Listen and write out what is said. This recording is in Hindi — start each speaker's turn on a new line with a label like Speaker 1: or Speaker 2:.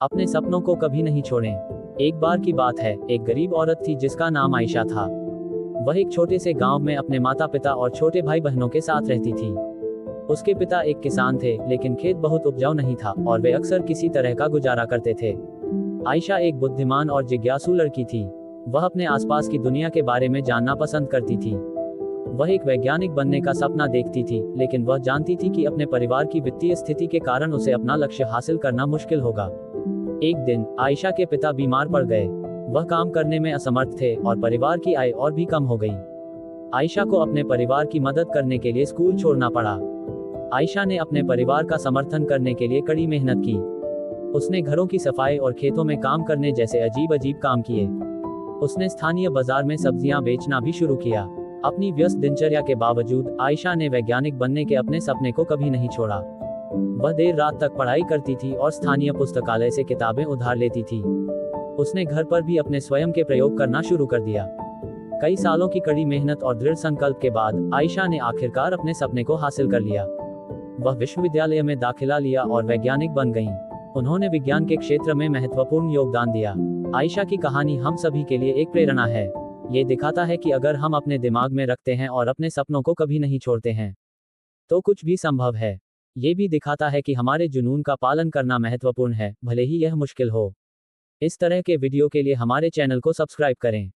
Speaker 1: अपने सपनों को कभी नहीं छोड़ें। एक बार की बात है, एक गरीब औरत थी जिसका नाम आयशा था। वह एक छोटे से गांव में अपने माता पिता और छोटे भाई बहनों के साथ रहती थी। उसके पिता एक किसान थे, लेकिन खेत बहुत उपजाऊ नहीं था और वे अक्सर किसी तरह का गुजारा करते थे। आयशा एक बुद्धिमान और जिज्ञासु लड़की थी। वह अपने आसपास की दुनिया के बारे में जानना पसंद करती थी। वह एक वैज्ञानिक बनने का सपना देखती थी, लेकिन वह जानती थी कि अपने परिवार की वित्तीय स्थिति के कारण उसे अपना लक्ष्य हासिल करना मुश्किल होगा। एक दिन आयशा के पिता बीमार पड़ गए। वह काम करने में असमर्थ थे और परिवार की आय और भी कम हो गई। आयशा को अपने परिवार की मदद करने के लिए स्कूल छोड़ना पड़ा। आयशा ने अपने परिवार का समर्थन करने के लिए कड़ी मेहनत की। उसने घरों की सफाई और खेतों में काम करने जैसे अजीब अजीब काम किए। उसने स्थानीय बाजार में सब्जियां बेचना भी शुरू किया। अपनी व्यस्त दिनचर्या के बावजूद आयशा ने वैज्ञानिक बनने के अपने सपने को कभी नहीं छोड़ा। वह देर रात तक पढ़ाई करती थी और स्थानीय पुस्तकालय से किताबें उधार लेती थी। उसने घर पर भी अपने स्वयं के प्रयोग करना शुरू कर दिया। कई सालों की कड़ी मेहनत और दृढ़ संकल्प के बाद आयशा ने आखिरकार अपने सपने को हासिल कर लिया। वह विश्वविद्यालय में दाखिला लिया और वैज्ञानिक बन गईं। उन्होंने विज्ञान के क्षेत्र में महत्वपूर्ण योगदान दिया। आयशा की कहानी हम सभी के लिए एक प्रेरणा है। ये दिखाता है कि अगर हम अपने दिमाग में रखते हैं और अपने सपनों को कभी नहीं छोड़ते हैं, तो कुछ भी संभव है। ये भी दिखाता है कि हमारे जुनून का पालन करना महत्वपूर्ण है, भले ही यह मुश्किल हो। इस तरह के वीडियो के लिए हमारे चैनल को सब्सक्राइब करें।